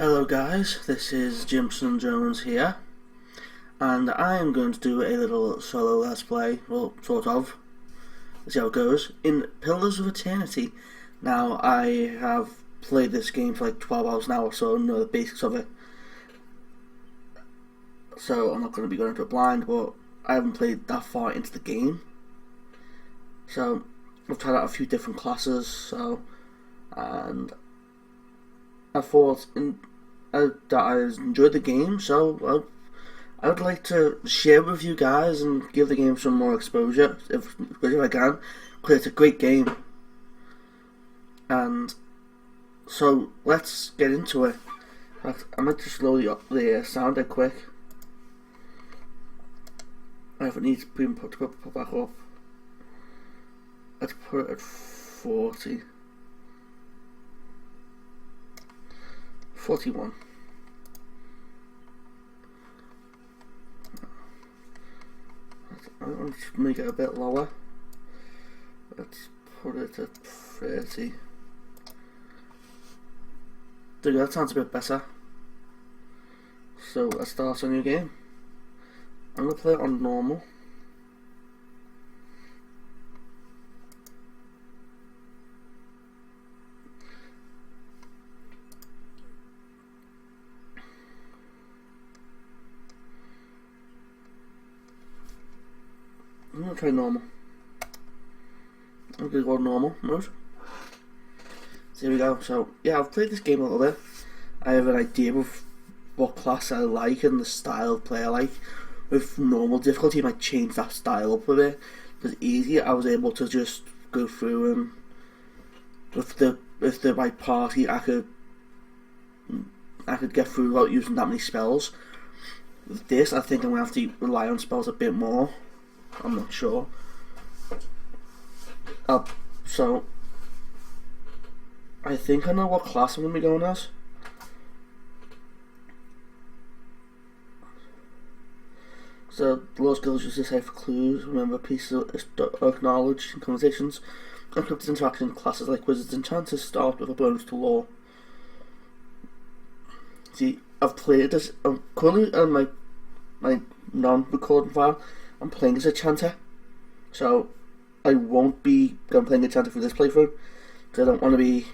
Hello guys, this is Jimson Jones here, and I am going to do a little solo let's play, well, sort of, let's see how it goes, in Pillars of Eternity. Now, I have played this game for like 12 hours now or so, know the basics of it, so I'm not going to be going into it blind, but I haven't played that far into the game, so I've tried out a few different classes, and I thought that I enjoyed the game, so I would like to share with you guys and give the game some more exposure, if I can, because it's a great game. And so let's get into it. I might just lower the sound a quick. If it needs to be put back up, let's put it at 40. 41. I'll just make it a bit lower. Let's put it at 30. There you go, that sounds a bit better. So let's start a new game. I'm going to play it on normal. I'm going to try normal. I'm going to go normal mode. So here we go. So yeah, I've played this game a little bit. I have an idea of what class I like and the style of play I like. With normal difficulty, I might change that style up a bit. Because easy, I was able to just go through and with the right party, I could get through without using that many spells. With this, I think I'm going to have to rely on spells a bit more. I'm not sure. So I think I know what class I'm going to be going as. So the law skills use this for clues, remember pieces of knowledge in conversations, encrypted interaction. Classes like wizards and enchanters start with a bonus to law. See, I've played this. I'm currently on my non-recording file. I'm playing as a chanter, so I won't be playing a chanter for this playthrough, because I don't want to be,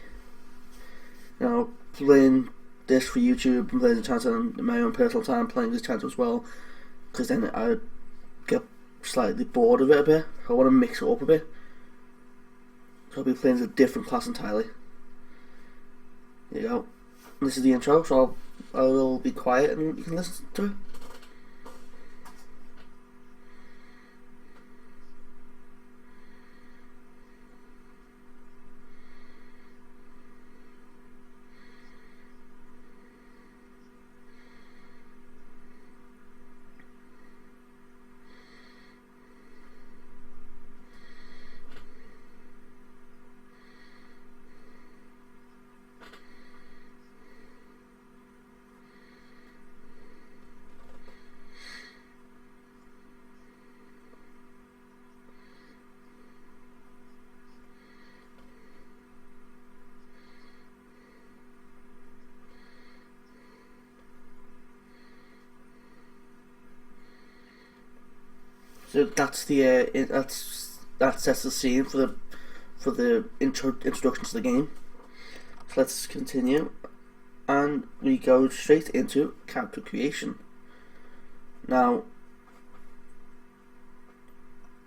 playing this for YouTube and playing as a chanter in my own personal time, playing as a chanter as well, because then I'd get slightly bored of it a bit. I want to mix it up a bit, so I'll be playing as a different class entirely. There you go. This is the intro, so I will be quiet and you can listen to it. So that's that sets the scene for the introduction to the game. So let's continue, and we go straight into character creation. Now,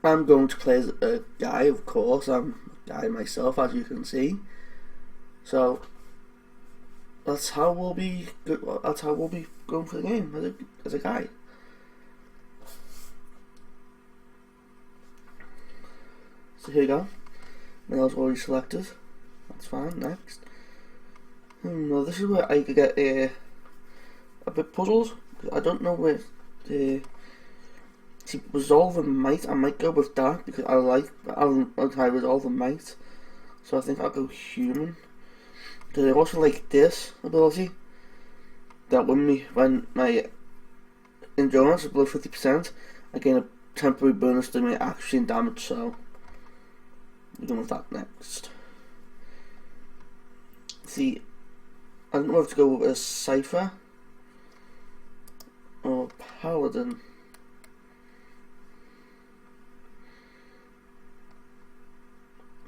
I'm going to play as a guy, of course. I'm a guy myself, as you can see. So that's how we'll be. That's how we'll be going for the game as a guy. So here you go. Male's already selected. That's fine. Next. Now this is where I could get a bit puzzled. I don't know where the resolve and might. I might go with that because I like resolve and might. So I think I'll go human. Because I also like this ability. That when my endurance is below 50%, I gain a temporary bonus to my action damage. So we're going with that next. See, I don't know if to go with a Cypher or Paladin.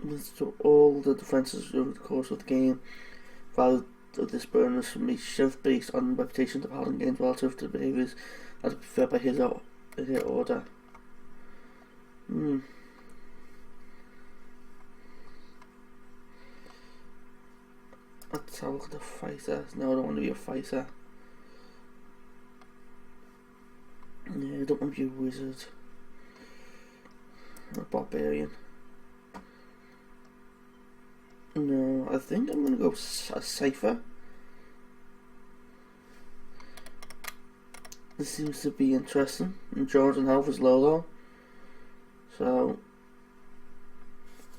Let's do all the defences over the course of the game. Value of this bonus from each shift based on reputation the Paladin gains relative to the behaviours as preferred by his order. Let's have a look at the fighter. No, I don't want to be a fighter. Yeah, I don't want to be a wizard. Or a barbarian. No, I think I'm going to go a Cypher. This seems to be interesting. Endurance and health is low though. So,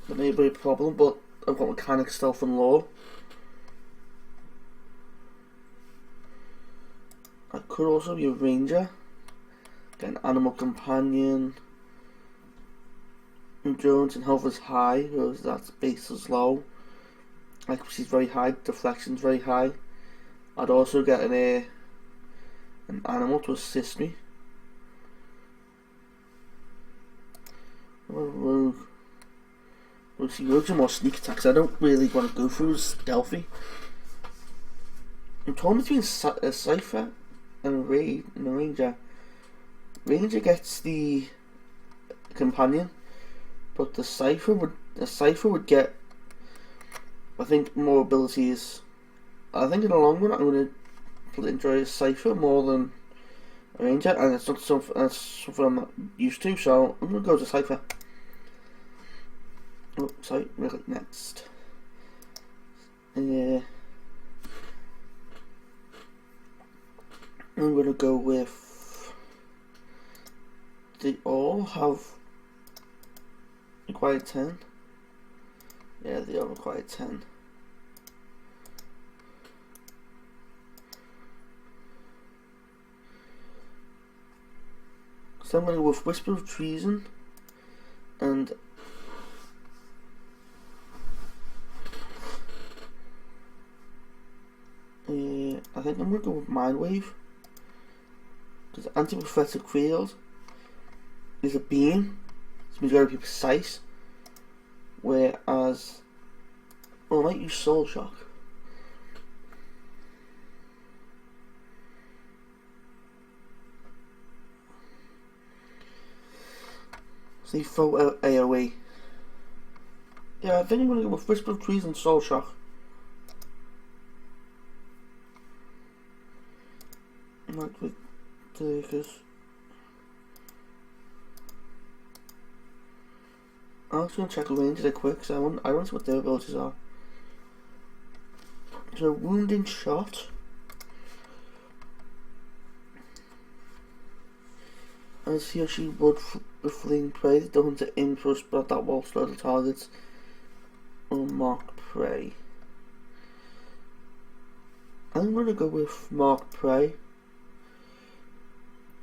that may be a problem, but I've got mechanics, stealth and law. I could also be a ranger. Get an animal companion. Endurance and health is high, whereas that base is low. Accuracy is very high, deflection is very high. I'd also get an animal to assist me. Rogue. See, rogues are more sneak attacks. I don't really want to go through stealthy. I'm torn between a Cypher and a ranger. Ranger gets the companion, but the Cypher would get, I think, more abilities. I think in the long run I'm going to enjoy a Cypher more than a ranger, and it's not something I'm not used to, so I'm going to go to Cypher. Oh, sorry, really next. I'm going to go with, they all have required 10. Yeah, they all require 10. So I'm going to go with Whisper of Treason and I think I'm going to go with Mind Wave, because anti-prophetic field is a beam, so it's got to be precise, whereas, well, I might use Soul Shock. So you throw out AoE. Yeah, I think I'm going to go with Whisper of Trees and Soul Shock. Not with Takers. I'm just going to check the ranges quick, because I want to see what their abilities are. So, Wounding Shot. As he or she would with fleeing prey, the hunter aims for a spell that will slow the targets or mark prey. I'm going to go with mark prey.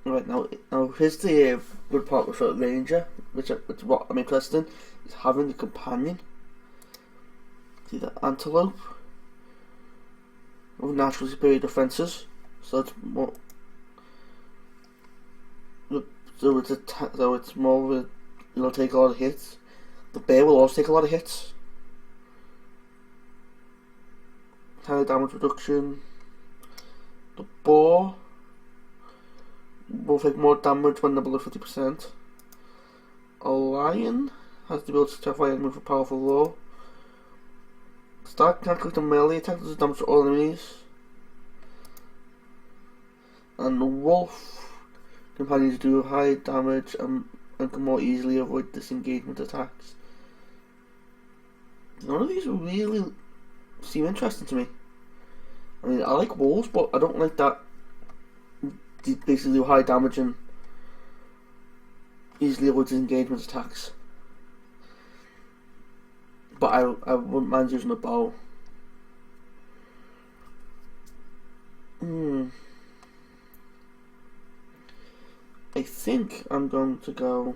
Right, now here's the good part with a ranger, which what I'm interested in, is having a companion. See the antelope with naturally superior defences, so it's more. So it's more of a, it'll take a lot of hits. The bear will also take a lot of hits. Higher damage reduction. The boar will take more damage when they're below 50%. A lion has the ability to terrify enemies with a powerful roar. Start can calculate a melee attack that does damage to all enemies. And the wolf companions do high damage and can more easily avoid disengagement attacks. None of these really seem interesting to me. I mean, I like wolves, but I don't like that they basically do high damage and easily avoid disengagement attacks. But I wouldn't mind using a bow. I think I'm going to go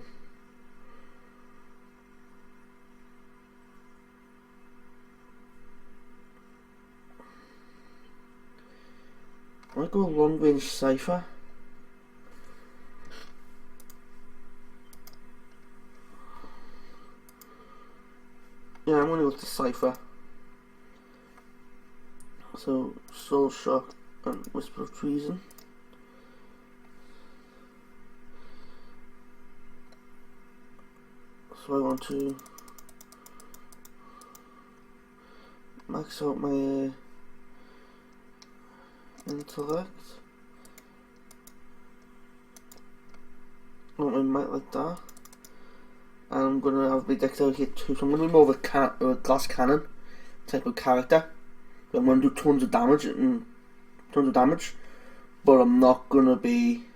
I might go long range cipher. Yeah, I'm gonna go to cipher. So Soul Shock and Whisper of Treason. So I want to max out my intellect. I want my might like that. And I'm gonna have my dexterity at 2, so I'm gonna be more of a glass cannon type of character. I'm gonna do tons of damage, but I'm not gonna be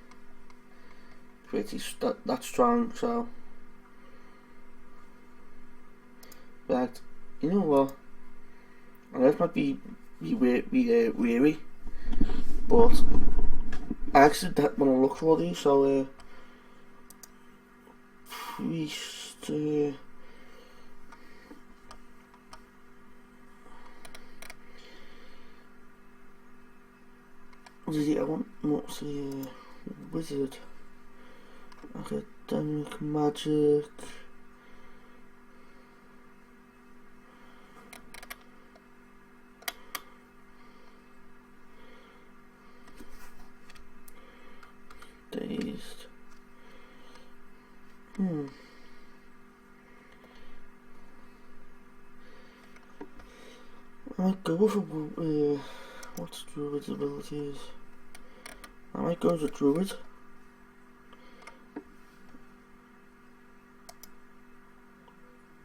pretty that strong. So, but you know what? I know this might be weary, but I actually want to look for these. So, priest. I want mostly wizard, academic magic. Dazed. I might go with what's druid's abilities? I might go as a druid.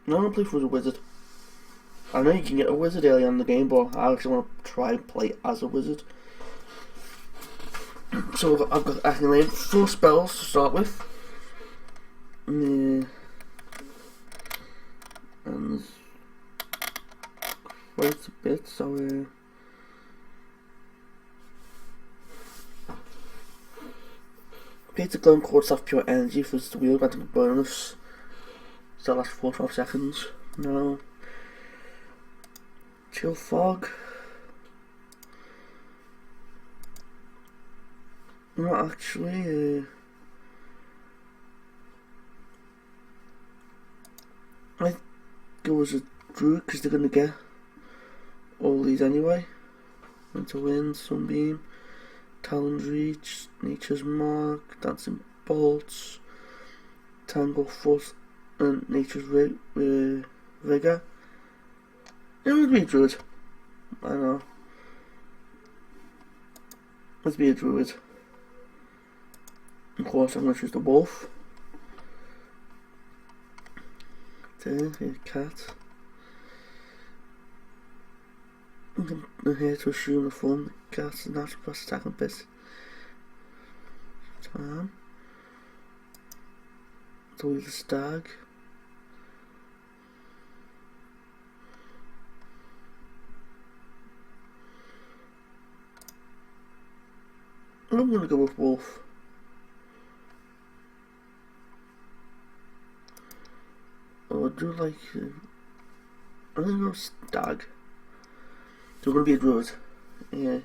No, I'm gonna play for a wizard. I know you can get a wizard early on in the game, but I actually want to try and play as a wizard. So I can learn 4 spells to start with. And there's quite a bit, so Peter Glowing Quarterstaff Pure Energy for the wheel, granting a bonus. So that lasts for 12 seconds. No. Chill Fog. Not actually. I go as a druid because they're gonna get all these anyway. Winter Wind, Sunbeam, Talon's Reach, Nature's Mark, Dancing Bolts, Tangle Foot, and Nature's Vigor. It would be a druid. I know. Let's be a druid. Of course, I'm going to choose the wolf. There, a cat. I'm here to assume the form the cat's natural plus attack and bit. Time. Do the stag. I'm going to go with wolf. Oh, I do like. I'm going to go stag. So we're going to be a druid. Yeah.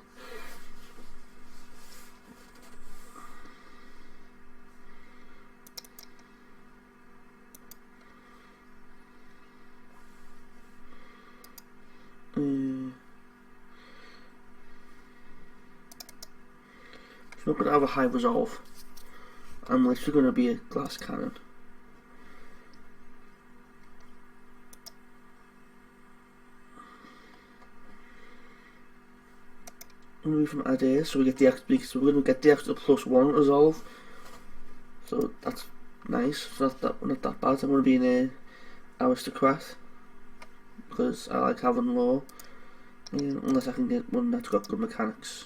So we're going to have a high resolve. Unless we're going to be a glass cannon. Move from ideas, so we get the extra. So we're going to get the extra +1 resolve. So that's nice. So that's not that bad. I'm going to be an aristocrat because I like having law. Unless I can get one that's got good mechanics.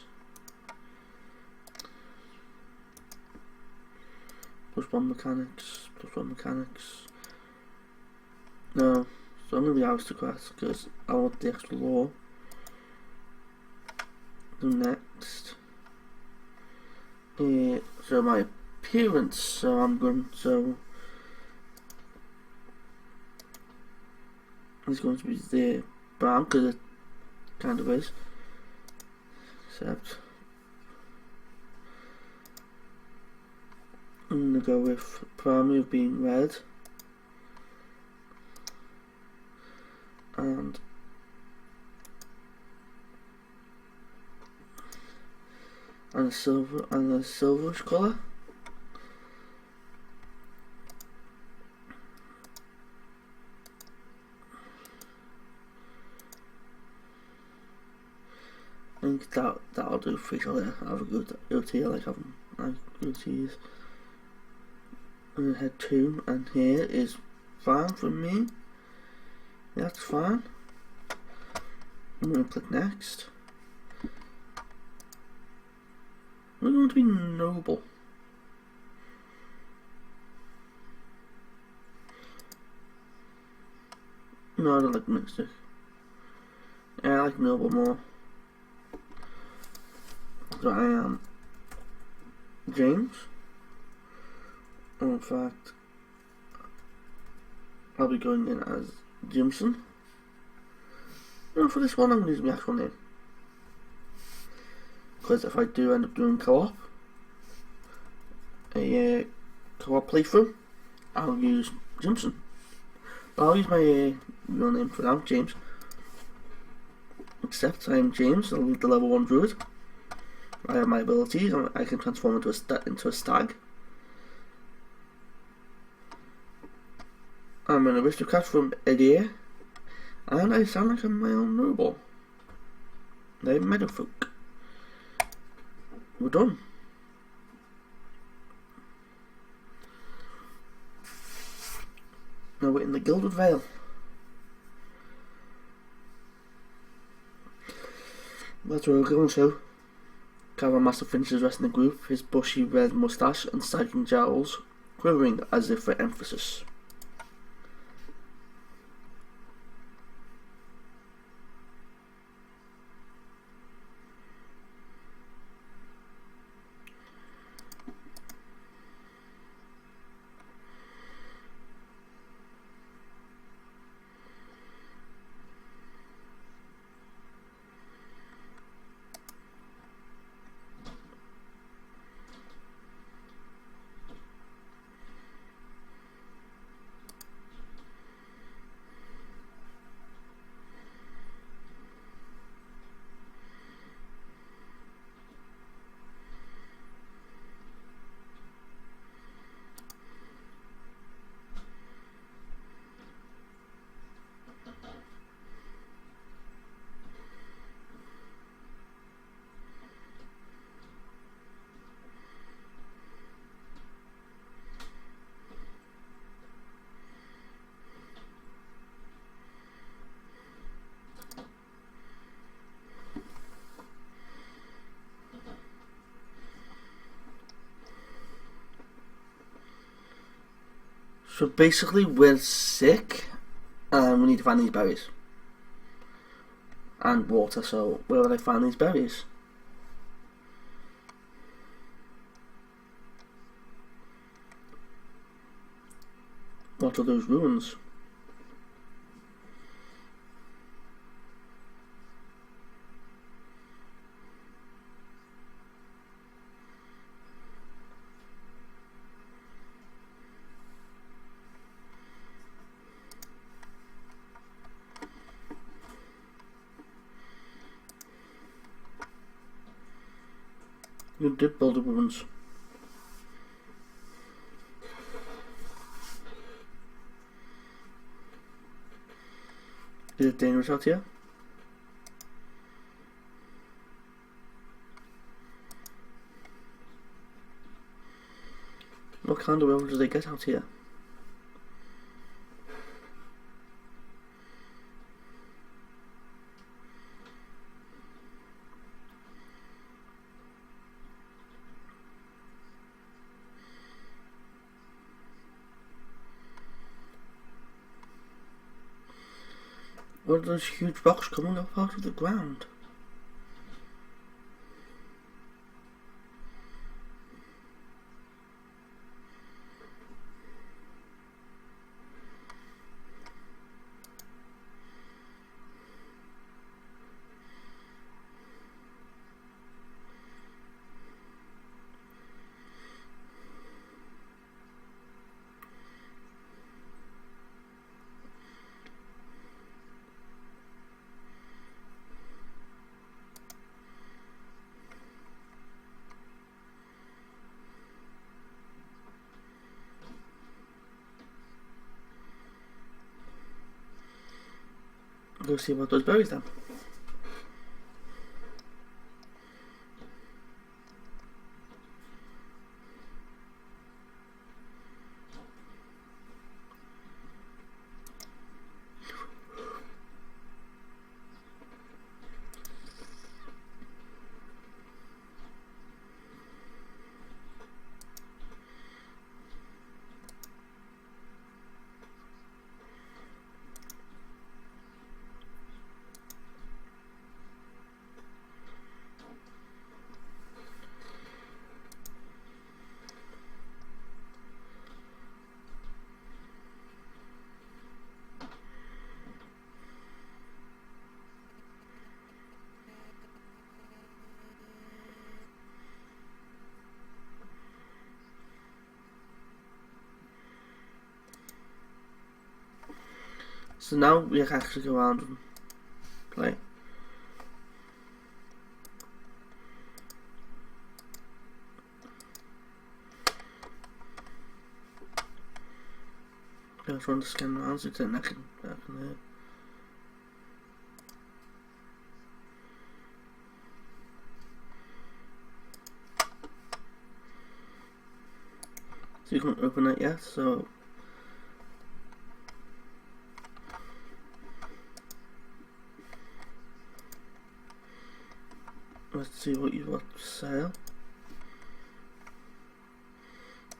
+1 mechanics. +1 mechanics. No, so I'm going to be aristocrat because I want the extra law. Next, so my appearance. So I'm going. So it's going to be the brown because it kind of is. Except I'm going to go with primary of being red. And a silverish colour. I think that'll do facial hair. I have a good OT, I like having OTs. And head 2, and here is fine for me. That's fine. I'm going to click next. We're going to be noble. No, I don't like mixture. Yeah, I like noble more. So I am James. In fact, I'll be going in as Jimson. And for this one, I'm going to use my actual name. Because if I do end up doing co-op, a co-op playthrough, I'll use Jimson. But I'll use my real name for now, James. Except I am James, I'll be the level 1 druid. I have my abilities, I can transform into a stag. I'm an aristocrat from Edir, and I sound like I'm my own noble. They're meadowfolk. We're done. Now we're in the Gilded Vale. That's where we're going to. Caravan Master finishes resting the group, his bushy red moustache and sagging jowls quivering as if for emphasis. So basically we're sick and we need to find these berries. And water, so where would I find these berries? What are those ruins? You did build the ruins. Is it dangerous out here? What kind of weather do they get out here? What are those huge rocks coming up out of the ground? Go see about those berries then. So now we can actually go around and play. I just want to scan around so I can so you can't open it yet, so let's see what you've got for sale.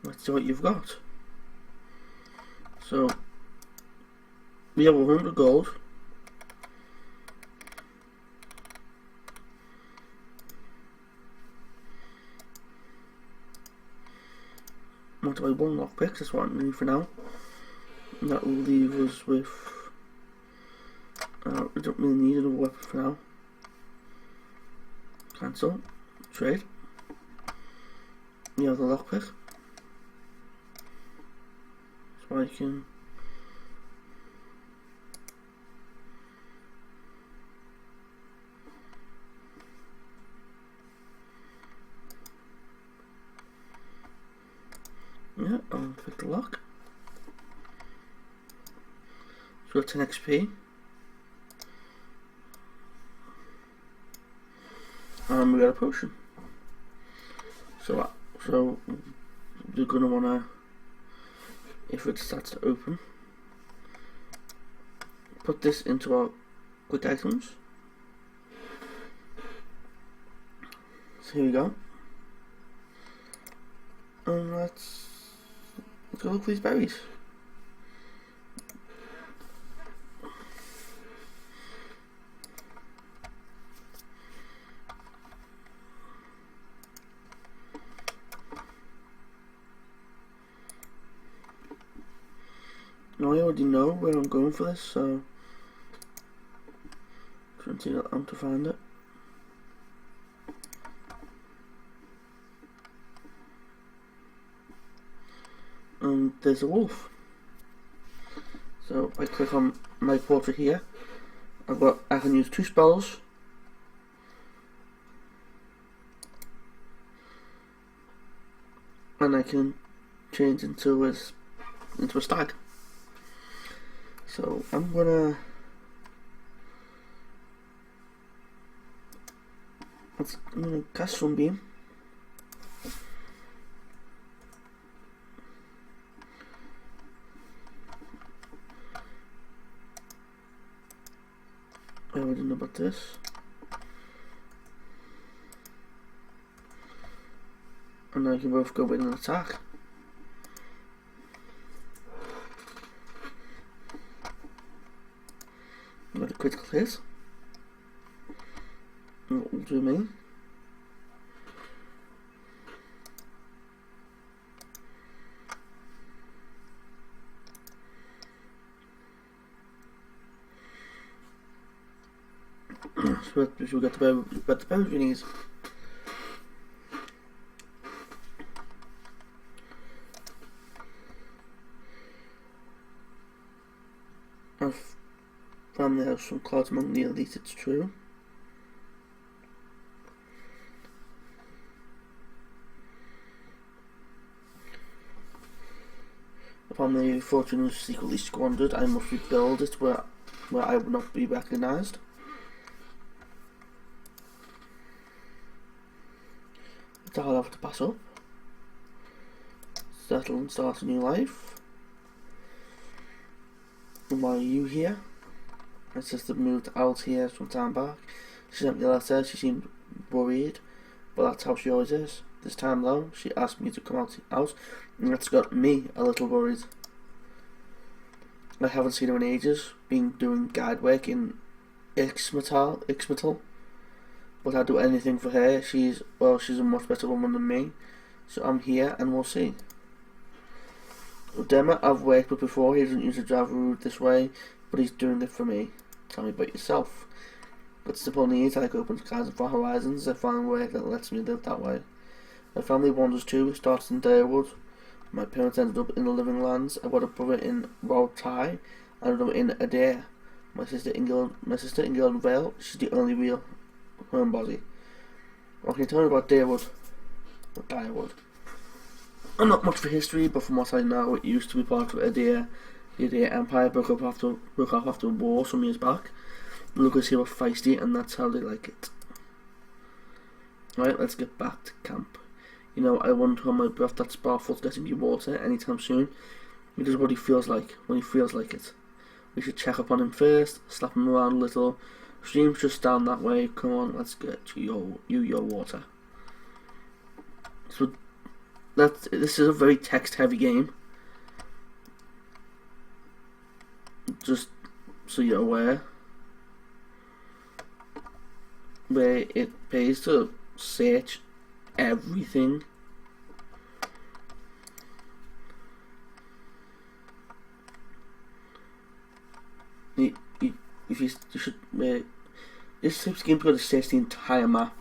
Let's see what you've got. So we have 100 gold. Want to buy 1 lockpick, that's what I need for now. And that will leave us with we don't really need another weapon for now. Cancel. Trade. We have the lockpick. So I can I'll pick the lock. So we've got 10 XP. And we got a potion. So you're gonna wanna, if it starts to open, put this into our quick items. So here we go. And let's go look for these berries. Now I already know where I'm going for this, so trying to see how to find it. And there's a wolf. So if I click on my portrait here, I can use 2 spells. And I can change into a stag. So I'm gonna cast Sunbeam. I already know about this. And I can both go in and attack. Got a critical hit. And what will do me? So we'll get the bow we need. I've found there some clouds among the elite, it's true. Upon the fortune was secretly squandered, I must rebuild it where where I would not be recognised. I'll have to pass up. Settle and start a new life. And why are you here? My sister moved out here some time back. She sent me a letter. She seemed worried, but that's how she always is. This time though, she asked me to come out, and that's got me a little worried. I haven't seen her in ages, been doing guide work in Ixmital, but I'd do anything for her. She's a much better woman than me, so I'm here and we'll see. Dema I've worked with before. He doesn't usually drive a route this way, but he's doing it for me. Tell me about yourself. Got simple needs like open skies and far horizons. I find work that lets me live that way. My family wanders too. It starts in Darewood. My parents ended up in the Living Lands. I've got a brother in Wautai and another in Adair. My sister in Gildan Vale. She's the only real homebody. Okay, tell me about Darewood. Or Direwood. I'm not much for history, but from what I know, it used to be part of Adair. The Adair Empire broke off after a war some years back. The locals here were feisty, and that's how they like it. Right, let's get back to camp. You know, I won't hold my breath that Sparful's getting you water anytime soon. He does what he feels like, when he feels like it. We should check up on him first, slap him around a little. Stream's just down that way. Come on, let's get you your water. So this is a very text-heavy game. Just so you're aware, where it pays to search everything. You should this type of game got to search the entire map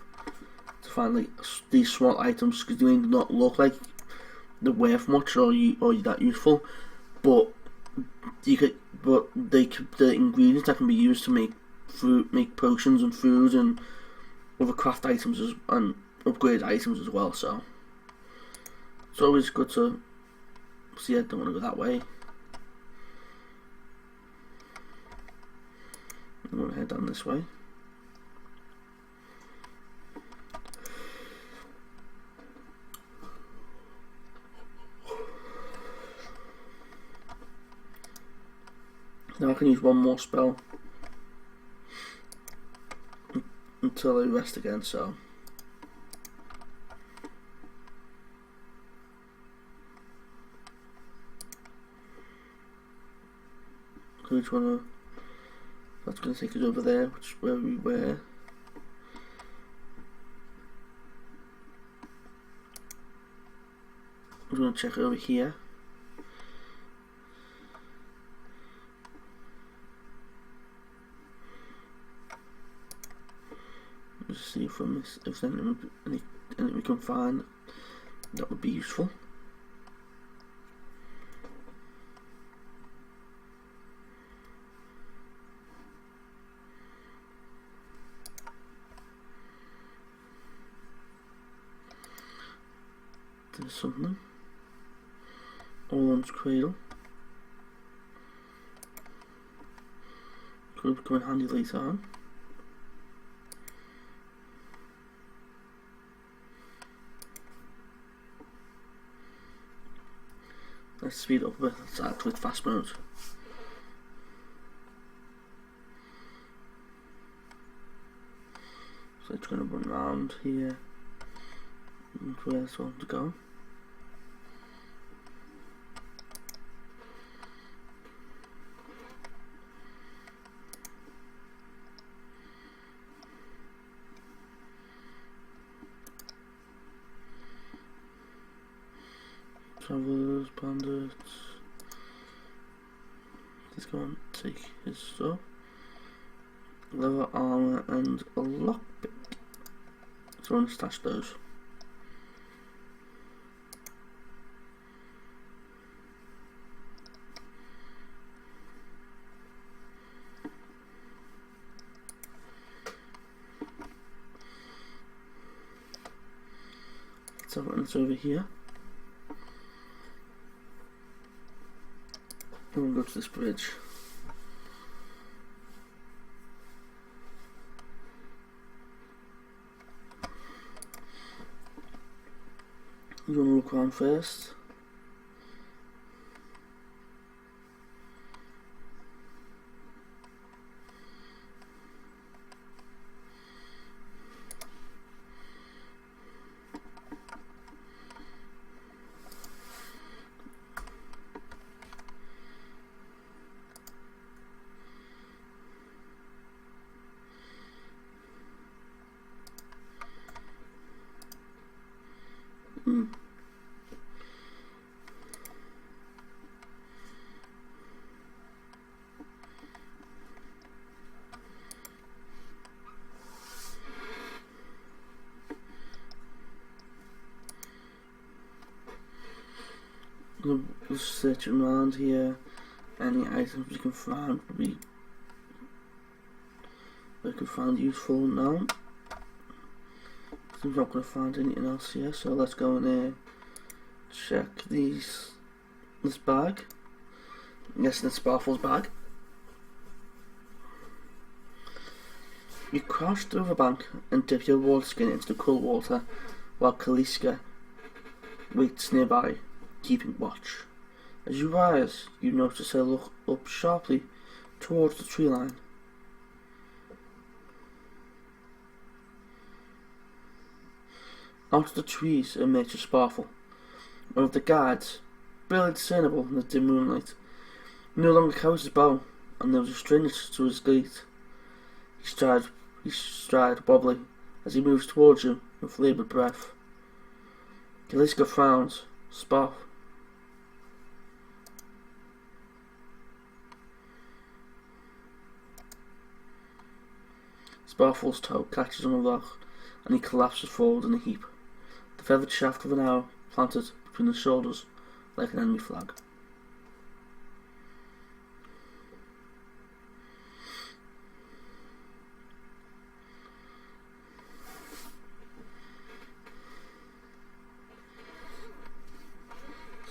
to find like these small items, because they may not look like they're worth much or that useful, but the ingredients that can be used to make potions and food and other craft items and upgrade items as well. So it's always good to see. I don't want to go that way. I'm going to head down this way. Now I can use one more spell until I rest again, so which one that's going to take us over there, which is where we were. I'm going to check over here. Just see from this if there's anything we can find that would be useful. There's something. Orland's Cradle. Could come in handy later on. Let's speed up a bit. Let's activate fast mode. So it's going to run around here. And where else I want to go? Travelers, bandits. Let's go and take his stuff. Leather armor and a lockpick. So I'm going to stash those. Let's have it over here. And we'll go to this bridge. You want to look around first. Just searching around here. Any items you can find will be useful now. I'm not going to find anything else here, so let's go and check this bag. I'm guessing it's Sparfle's bag. You crash through the bank and dip your water skin into the cool water while Kaliska waits nearby, keeping watch. As you rise, you notice her look up sharply towards the tree line. Out of the trees emerges Sparfle, one of the guards, barely discernible in the dim moonlight. He no longer carries his bow, and there was a strangeness to his gait. His stride wobbly as he moves towards you with laboured breath. Kaliska frowns. Sparfle. Sparfle's toe catches on a rock, and he collapses forward in a heap, the feathered shaft of an arrow planted between his shoulders like an enemy flag.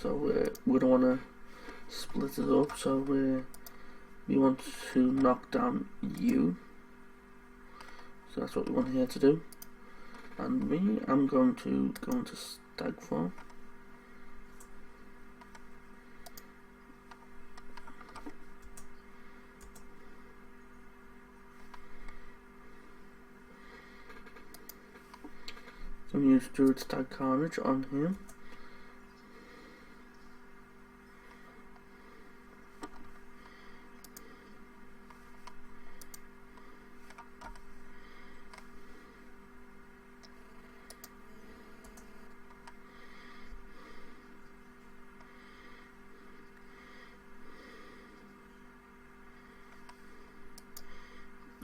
So we don't want to split it up, so we want to knock down you. So that's what we want here to do. And me, I'm going to go into stag form. So I'm going to use Druid Stag Carnage on him.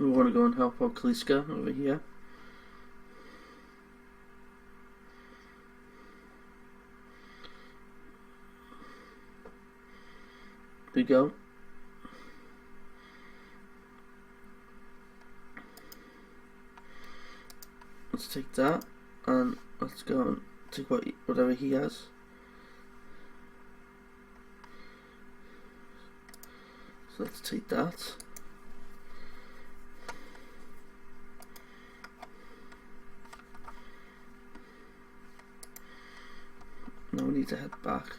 We want to go and help out Kaliska over here. There we go. Let's take that and let's go and take whatever he has. So let's take that. Now we need to head back.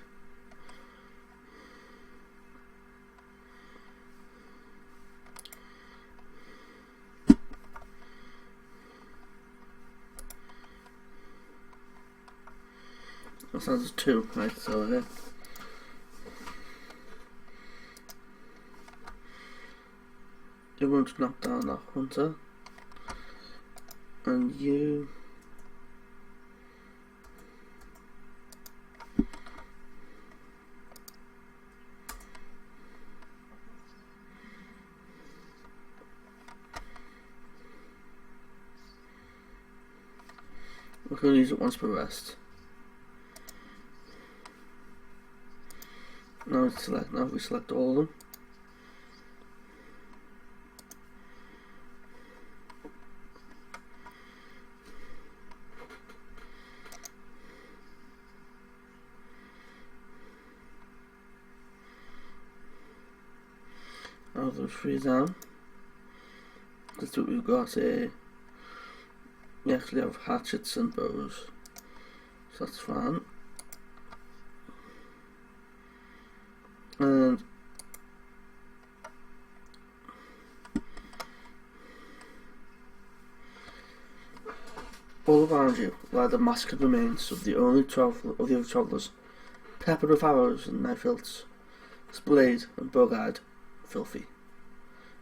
That sounds 2, right? So you want to knock down that hunter, and you. We're going to use it once per rest. Now we select all of them. Now those 3 down. Let's do what we've got here. We actually have hatchets and bows, so that's fine. And all around you lie the massacred remains of the other travellers, peppered with arrows and knife hilts, splayed and bug-eyed, filthy.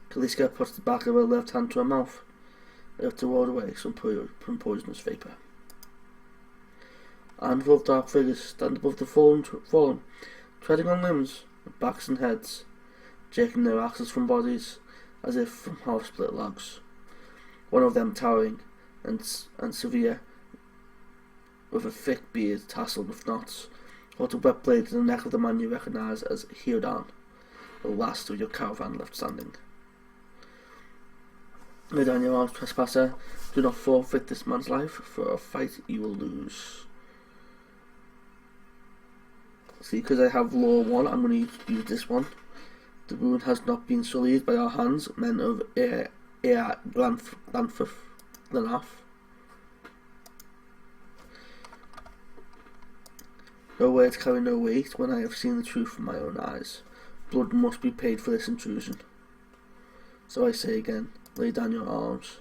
Kaliska puts the back of her left hand to her mouth, as if to ward away some poisonous vapour. A handful of dark figures stand above the fallen, treading on limbs, with backs and heads, jerking their axes from bodies, as if from half-split logs. One of them towering and severe, with a thick beard tasseled with knots, holds a wet blade to the neck of the man you recognise as Hiodan, the last of your caravan left standing. Lay down your arms, trespasser. Do not forfeit this man's life, for a fight you will lose. See, because I have law 1, I'm going to use this one. The wound has not been sullied by our hands, men of Glanaf. No words carry no weight when I have seen the truth from my own eyes. Blood must be paid for this intrusion. So I say again, lay down your arms.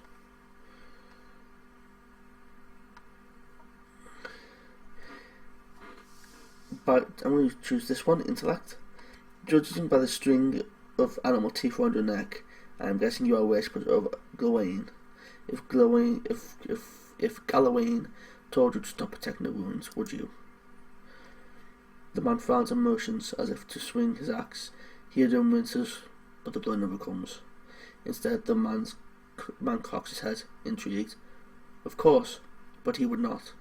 But I'm going to choose this one, intellect. Judging by the string of animal teeth around your neck, I am guessing you are worshippers of Gawain. If Galawain told you to stop protecting the wounds, would you? The man frowns and motions as if to swing his axe. Hiodan winces, but the blow never comes. Instead, the man cocks his head, intrigued. Of course, but he would not.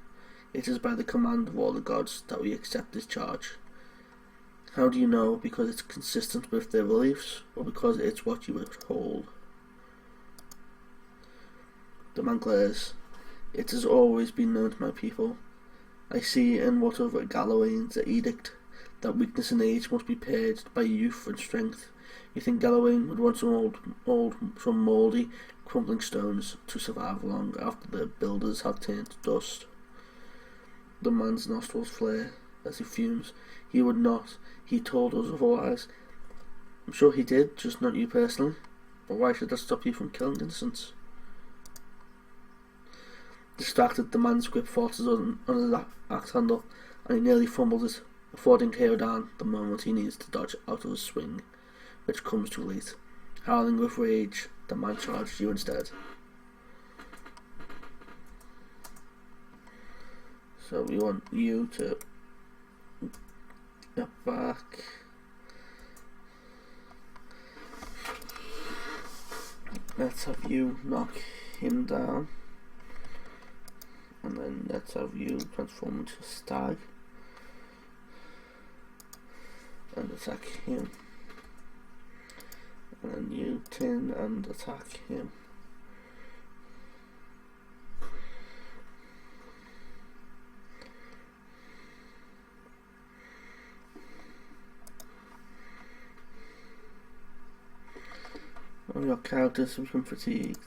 It is by the command of all the gods that we accept this charge. How do you know? Because it's consistent with their beliefs, or because it's what you would hold? The man glares. It has always been known to my people. I see in what of Galawain's edict that weakness and age must be paid by youth and strength. You think Galawain would want some mouldy, crumbling stones to survive long after the builders have turned to dust? The man's nostrils flare as he fumes. He would not. He told us otherwise. I'm sure he did, just not you personally. But why should that stop you from killing innocents? Distracted, the man's grip falters on his axe handle, and he nearly fumbles it, affording Hiodan the moment he needs to dodge out of his swing, which comes too late. Howling with rage, the man charged you instead. So we want you to get back. Let's have you knock him down. And then let's have you transform into a stag and attack him. And then you turn and attack him. And your characters become fatigued.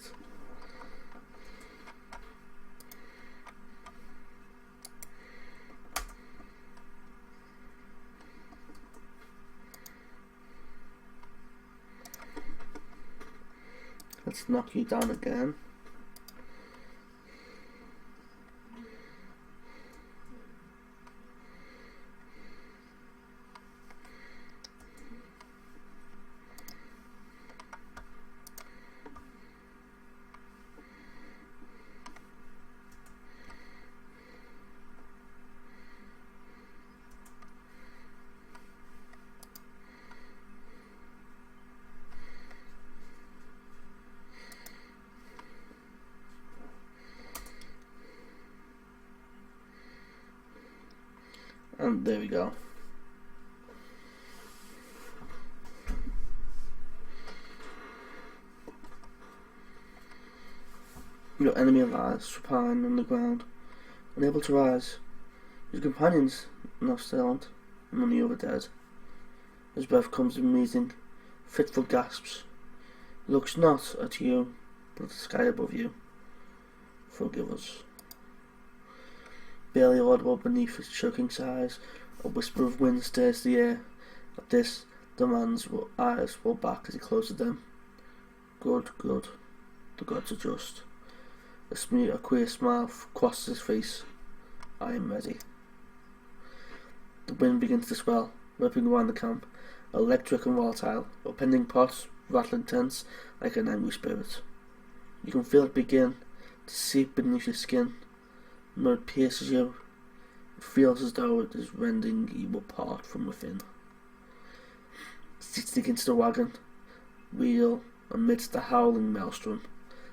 Let's knock you down again. And there we go. Your enemy lies supine on the ground, unable to rise. His companions now silent, and none of the other dead. His breath comes in wheezing, fitful gasps. He looks not at you, but at the sky above you. Forgive us. Barely audible beneath his choking sighs, a whisper of wind stirs the air. At this, The man's eyes rolled back as he closed them. Good, good. The gods are just. A queer smile crossed his face. I am ready. The wind begins to swell, whipping around the camp, electric and volatile, upending pots, rattling tents like an angry spirit. You can feel it begin to seep beneath your skin. Mud pierces you. It feels as though it is rending you apart from within. Sits against the wagon, wheel amidst the howling maelstrom,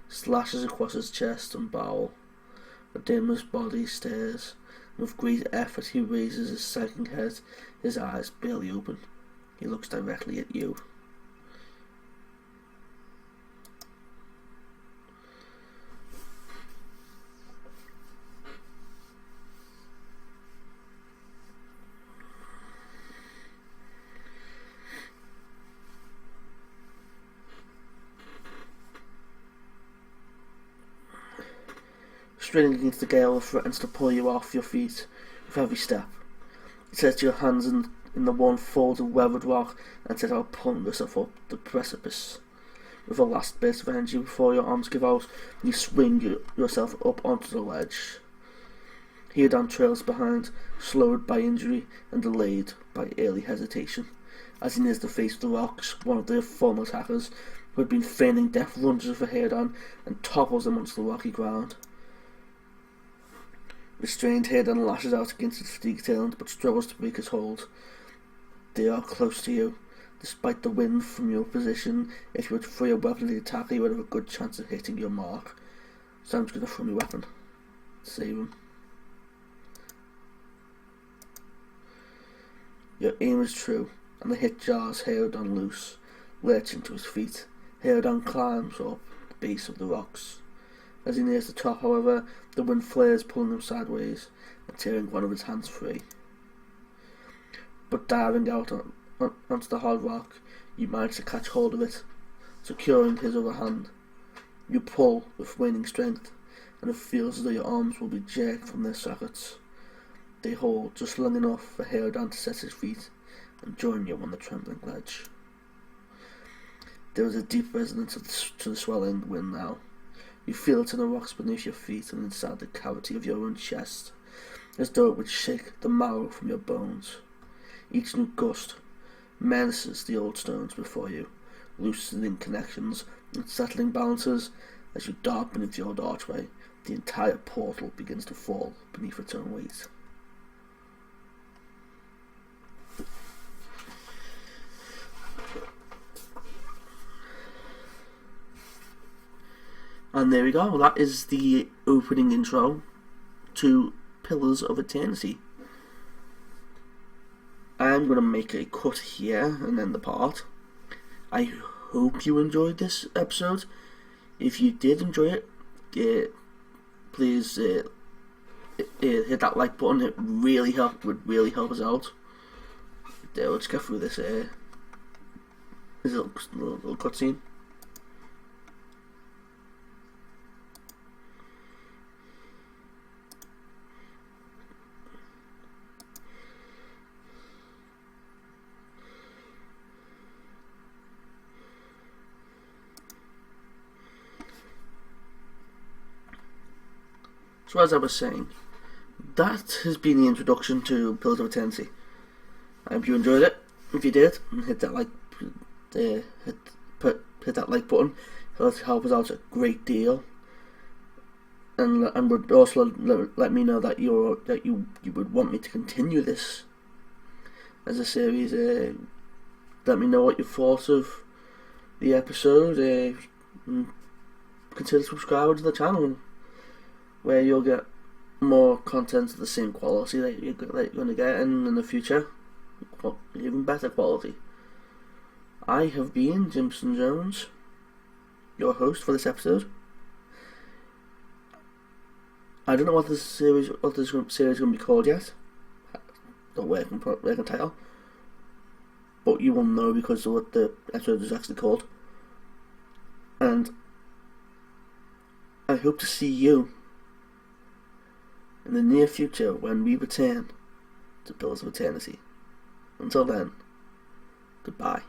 slashes across his chest and bowel. The dimmer's body stares, and with great effort he raises his sagging head, his eyes barely open. He looks directly at you. Straining against the gale threatens to pull you off your feet with every step. You set your hands in the one fold of weathered rock and set out pulling yourself up the precipice. With a last bit of energy before your arms give out, you swing yourself up onto the ledge. Heodan trails behind, slowed by injury and delayed by early hesitation. As he nears the face of the rocks, one of their former attackers, who had been feigning death, lunges for Heodan and topples him onto the rocky ground. Restrained, Heodan lashes out against his fatigued assailant, but struggles to break his hold. They are close to you. Despite the wind from your position, if you were to throw your weapon at the attacker, you would have a good chance of hitting your mark. So I'm just going to throw my weapon. Save him. Your aim is true, and the hit jars Heodan loose, lurching to his feet. Heodan climbs up the base of the rocks. As he nears the top, however, the wind flares, pulling him sideways and tearing one of his hands free. But diving out onto the hard rock, you manage to catch hold of it, securing his other hand. You pull with waning strength, and it feels as though your arms will be jerked from their sockets. They hold just long enough for Heodan to set his feet and join you on the trembling ledge. There is a deep resonance to the swelling wind now. You feel it in the rocks beneath your feet and inside the cavity of your own chest, as though it would shake the marrow from your bones. Each new gust menaces the old stones before you, loosening connections and settling balances. As you dart beneath the old archway, the entire portal begins to fall beneath its own weight. And there we go, that is the opening intro to Pillars of Eternity. I'm going to make a cut here and end the part. I hope you enjoyed this episode. If you did enjoy it, please hit that like button. It would really help us out. Let's get through this little cutscene. So as I was saying, that has been the introduction to Pillars of Eternity. I hope you enjoyed it. If you did, hit that like hit that like button. It'll help us out a great deal. And would also let me know that you would want me to continue this as a series. Let me know what you thought of the episode. Consider subscribing to the channel, where you'll get more content of the same quality that you're going to get in the future, even better quality. I have been Jimson Jones, your host for this episode. I don't know what this series is going to be called yet, the working title, but you will know because of what the episode is actually called. And I hope to see you in the near future when we return to Pillars of Eternity. Until then, Goodbye.